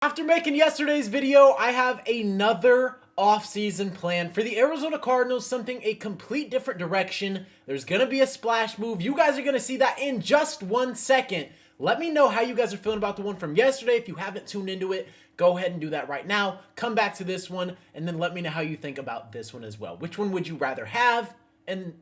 After making yesterday's video, I have another off-season plan for the Arizona Cardinals, something a complete different direction. There's going to be a splash move. You guys are going to see that in just 1 second. Let me know how you guys are feeling about the one from yesterday. If you haven't tuned into it, go ahead and do that right now. Come back to this one, and then let me know how you think about this one as well. Which one would you rather have? And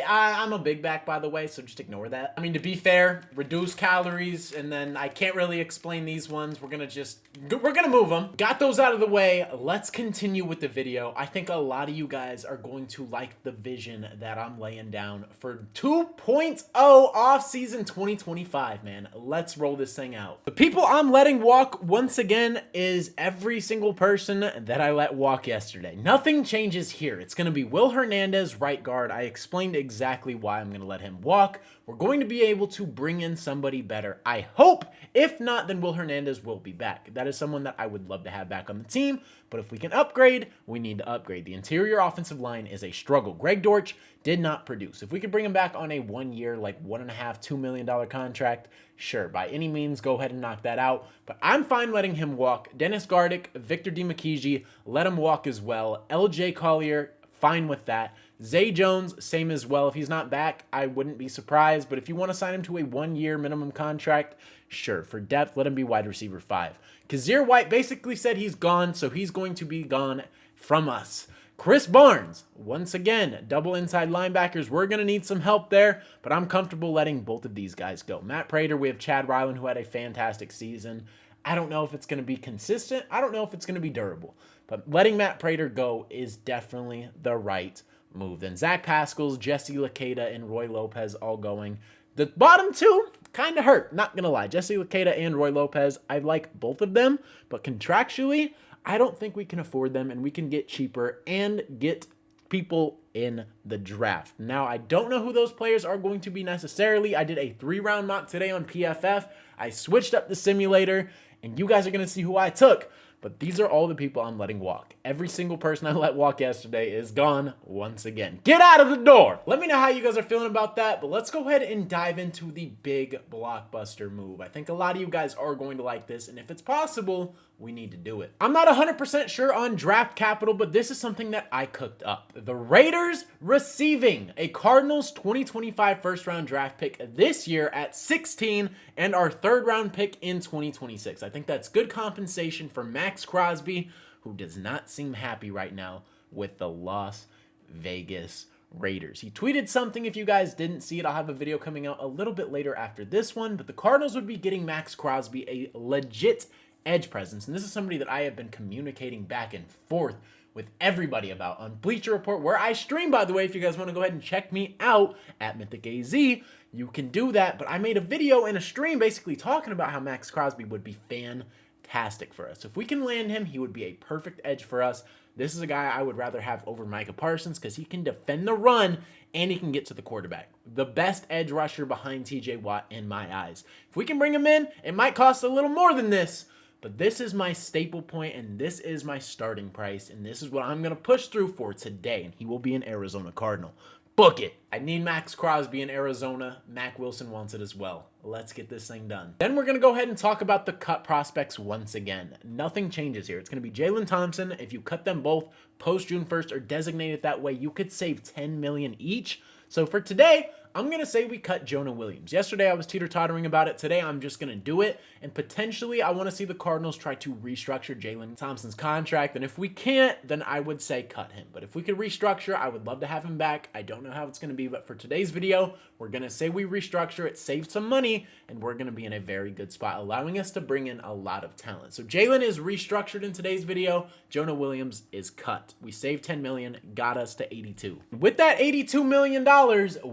I'm a big back, by the way, so just ignore that. I mean, to be fair, reduce calories, and then I can't really explain these ones. We're gonna move them. Got those out of the way. Let's continue with the video. I think a lot of you guys are going to like the vision that I'm laying down for 2.0 off-season 2025, man. Let's roll this thing out. The people I'm letting walk, once again, is every single person that I let walk yesterday. Nothing changes here. It's gonna be Will Hernandez, right guard. I explained exactly why I'm going to let him walk. We're going to be able to bring in somebody better, I hope. If not, then Will Hernandez will be back. That is someone that I would love to have back on the team, but if we can upgrade, we need to upgrade. The interior offensive line is a struggle. Greg Dortch did not produce. If we could bring him back on a 1 year, like $1.5, $2 million contract, sure, by any means, go ahead and knock that out. But I'm fine letting him walk. Dennis Gardick, Victor Dimukeje, let him walk as well. LJ Collier, fine with that. Zay Jones, same as well. If he's not back, I wouldn't be surprised. But if you want to sign him to a 1 year minimum contract, sure. For depth, let him be wide receiver 5. Kazir White basically said he's gone, so he's going to be gone from us. Chris Barnes, once again, double inside linebackers. We're going to need some help there, but I'm comfortable letting both of these guys go. Matt Prater, we have Chad Ryland, who had a fantastic season. I don't know if it's going to be consistent. I don't know if it's going to be durable. But letting Matt Prater go is definitely the right move. Then Zach Pascals, Jesse Luketa, and Roy Lopez all going. The bottom two kind of hurt, not going to lie. Jesse Luketa and Roy Lopez, I like both of them, but contractually, I don't think we can afford them, and we can get cheaper and get people in the draft. Now, I don't know who those players are going to be necessarily. I did a 3-round mock today on PFF. I switched up the simulator, and you guys are going to see who I took. But these are all the people I'm letting walk. Every single person I let walk yesterday is gone once again. Get out of the door! Let me know how you guys are feeling about that, but let's go ahead and dive into the big blockbuster move. I think a lot of you guys are going to like this, and if it's possible, we need to do it. I'm not 100% sure on draft capital, but this is something that I cooked up. The Raiders receiving a Cardinals 2025 first-round draft pick this year at 16 and our third-round pick in 2026. I think that's good compensation for Max Crosby, who does not seem happy right now with the Las Vegas Raiders. He tweeted something. If you guys didn't see it, I'll have a video coming out a little bit later after this one, but the Cardinals would be getting Max Crosby, a legit edge presence, and this is somebody that I have been communicating back and forth with everybody about on Bleacher Report, where I stream, by the way. If you guys want to go ahead and check me out at MythicAZ, you can do that. But I made a video and a stream basically talking about how Max Crosby would be fantastic for us. If we can land him, he would be a perfect edge for us. This is a guy I would rather have over Micah Parsons because he can defend the run and he can get to the quarterback. The best edge rusher behind TJ Watt in my eyes. If we can bring him in, it might cost a little more than this, but this is my staple point, and this is my starting price, and this is what I'm going to push through for today, and he will be an Arizona Cardinal. Book it. I need Max Crosby in Arizona. Mac Wilson wants it as well. Let's get this thing done. Then we're going to go ahead and talk about the cut prospects once again. Nothing changes here. It's going to be Jalen Thompson. If you cut them both post June 1st or designate it that way, you could save $10 million each. So for today, I'm going to say we cut Jonah Williams. Yesterday, I was teeter-tottering about it. Today, I'm just going to do it. And potentially, I want to see the Cardinals try to restructure Jalen Thompson's contract. And if we can't, then I would say cut him. But if we could restructure, I would love to have him back. I don't know how it's going to be, but for today's video, we're going to say we restructure it, save some money, and we're going to be in a very good spot, allowing us to bring in a lot of talent. So Jalen is restructured in today's video. Jonah Williams is cut. We saved $10 million, got us to 82. With that $82 million,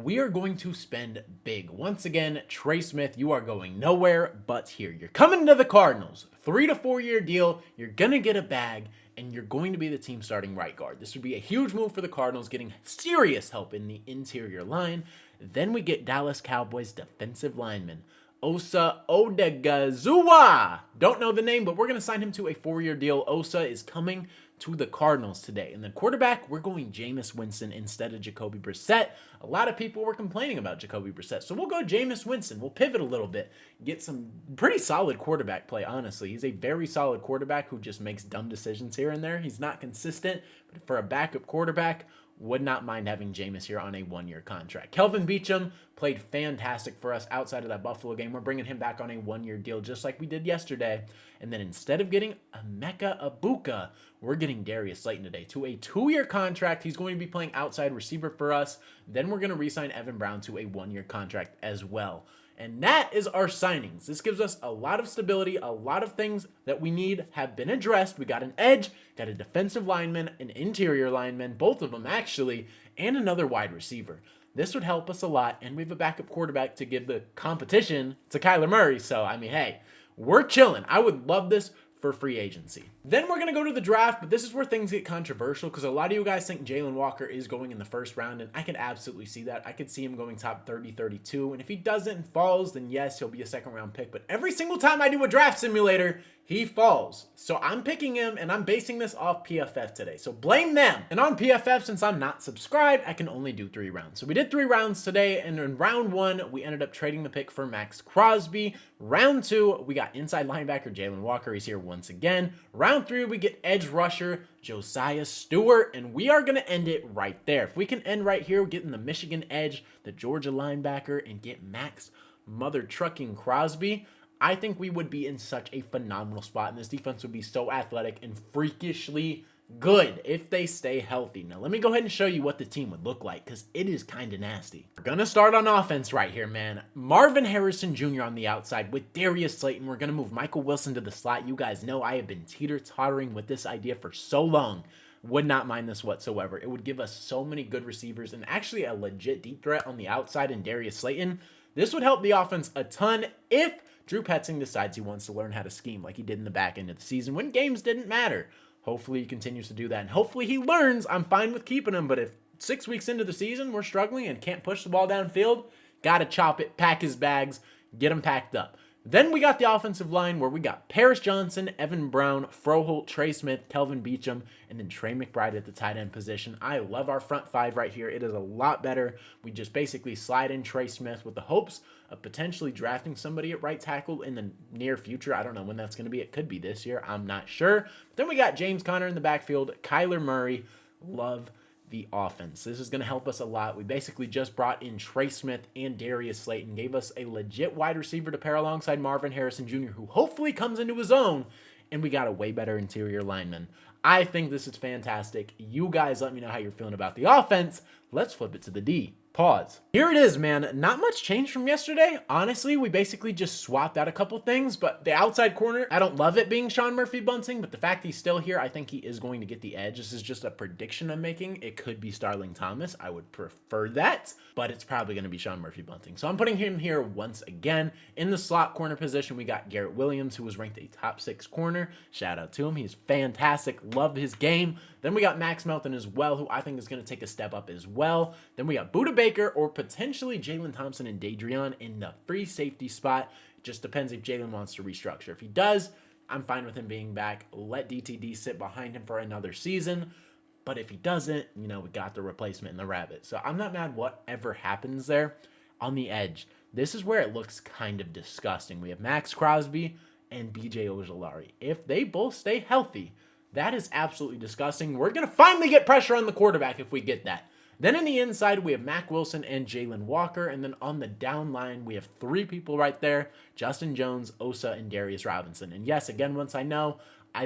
we are going to spend big. Once again, Trey Smith, you are going nowhere but here. You're coming to the Cardinals. 3 to 4 year deal. You're going to get a bag, and you're going to be the team starting right guard. This would be a huge move for the Cardinals, getting serious help in the interior line. Then we get Dallas Cowboys defensive lineman Osa Odigizua. Don't know the name, but we're going to sign him to a 4-year deal. Osa is coming to the Cardinals today. And then quarterback, we're going Jameis Winston instead of Jacoby Brissett. A lot of people were complaining about Jacoby Brissett, so we'll go Jameis Winston. We'll pivot a little bit, get some pretty solid quarterback play, honestly. He's a very solid quarterback who just makes dumb decisions here and there. He's not consistent, but for a backup quarterback, would not mind having Jameis here on a 1-year contract. Kelvin Beachum played fantastic for us outside of that Buffalo game. We're bringing him back on a 1-year deal just like we did yesterday. And then instead of getting Emeka Ibuka, we're getting Darius Slayton today to a 2-year contract. He's going to be playing outside receiver for us. Then we're going to re-sign Evan Brown to a 1-year contract as well. And that is our signings. This gives us a lot of stability. A lot of things that we need have been addressed. We got an edge, got a defensive lineman, an interior lineman, both of them actually, and another wide receiver. This would help us a lot, and we have a backup quarterback to give the competition to Kyler Murray. So, I mean, hey, we're chilling. I would love this for free agency. Then we're going to go to the draft, but this is where things get controversial because a lot of you guys think Jalen Walker is going in the first round, and I can absolutely see that. I could see him going top 30, 32, and if he doesn't and falls, then yes, he'll be a 2nd-round pick, but every single time I do a draft simulator, he falls. So I'm picking him, and I'm basing this off PFF today. So blame them. And on PFF, since I'm not subscribed, I can only do 3 rounds. So we did 3 rounds today, and in round 1, we ended up trading the pick for Max Crosby. Round 2, we got inside linebacker Jalen Walker. He's here once again. Round 3, we get edge rusher Josiah Stewart, and we are going to end it right there. If we can end right here, getting the Michigan edge, the Georgia linebacker, and get Max Mother Trucking Crosby, I think we would be in such a phenomenal spot, and this defense would be so athletic and freakishly good if they stay healthy. Now, let me go ahead and show you what the team would look like, because it is kind of nasty. We're going to start on offense right here, man. Marvin Harrison Jr. on the outside with Darius Slayton. We're going to move Michael Wilson to the slot. You guys know I have been teeter-tottering with this idea for so long. Would not mind this whatsoever. It would give us so many good receivers and actually a legit deep threat on the outside in Darius Slayton. This would help the offense a ton if Drew Petzing decides he wants to learn how to scheme like he did in the back end of the season when games didn't matter. Hopefully he continues to do that, and hopefully he learns. I'm fine with keeping him, but if 6 weeks into the season we're struggling and can't push the ball downfield, gotta chop it, pack his bags, get him packed up. Then we got the offensive line where we got Paris Johnson, Evan Brown, Froholt, Trey Smith, Kelvin Beachum, and then Trey McBride at the tight end position. I love our front 5 right here. It is a lot better. We just basically slide in Trey Smith with the hopes of potentially drafting somebody at right tackle in the near future. I don't know when that's going to be. It could be this year. I'm not sure. But then we got James Conner in the backfield, Kyler Murray. Love the offense. This is going to help us a lot. We basically just brought in Trey Smith and Darius Slayton, gave us a legit wide receiver to pair alongside Marvin Harrison Jr., who hopefully comes into his own, and we got a way better interior lineman. I think this is fantastic. You guys let me know how you're feeling about the offense. Let's flip it to the D. Pause. Here it is, man. Not much changed from yesterday. Honestly, we basically just swapped out a couple things, but the outside corner, I don't love it being Sean Murphy-Bunting, but the fact he's still here, I think he is going to get the edge. This is just a prediction I'm making. It could be Starling Thomas. I would prefer that, but it's probably going to be Sean Murphy-Bunting. So I'm putting him here once again. In the slot corner position, we got Garrett Williams, who was ranked a top 6 corner. Shout out to him. He's fantastic. Love his game. Then we got Max Melton as well, who I think is going to take a step up as well. Then we got Budda Baker or potentially Jalen Thompson and Dadrian in the free safety spot. It just depends if Jalen wants to restructure. If he does, I'm fine with him being back. Let DTD sit behind him for another season. But if he doesn't, you know, we got the replacement in the Rabbit. So I'm not mad whatever happens there. On the edge, this is where it looks kind of disgusting. We have Max Crosby and BJ Ojolari. If they both stay healthy, that is absolutely disgusting. We're going to finally get pressure on the quarterback if we get that. Then in the inside, we have Mac Wilson and Jalen Walker. And then on the down line, we have 3 people right there. Justin Jones, Osa, and Darius Robinson. And yes, again, once I know,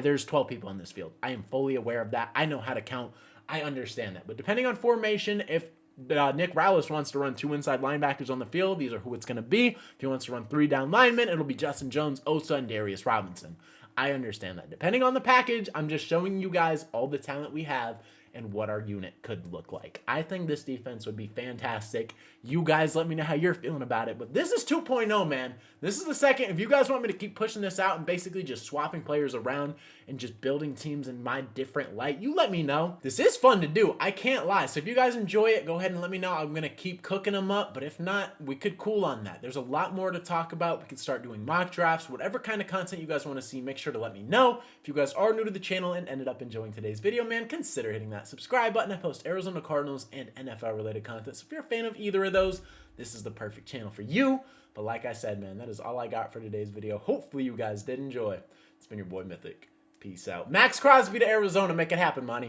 there's 12 people in this field. I am fully aware of that. I know how to count. I understand that. But depending on formation, if Nick Rallis wants to run 2 inside linebackers on the field, these are who it's going to be. If he wants to run 3 down linemen, it'll be Justin Jones, Osa, and Darius Robinson. I understand that. Depending on the package, I'm just showing you guys all the talent we have and what our unit could look like. I think this defense would be fantastic. You guys let me know how you're feeling about it. But this is 2.0, man. This is the second. If you guys want me to keep pushing this out and basically just swapping players around and just building teams in my different light, you let me know. This is fun to do. I can't lie. So if you guys enjoy it, go ahead and let me know. I'm going to keep cooking them up. But if not, we could cool on that. There's a lot more to talk about. We could start doing mock drafts. Whatever kind of content you guys want to see, make sure to let me know. If you guys are new to the channel and ended up enjoying today's video, man, consider hitting that subscribe button. I post Arizona Cardinals and NFL related content. So if you're a fan of either of those, this is the perfect channel for you. But like I said, man, that is all I got for today's video. Hopefully you guys did enjoy. It's been your boy Mythic. Peace out. Max Crosby to Arizona. Make it happen, Monty.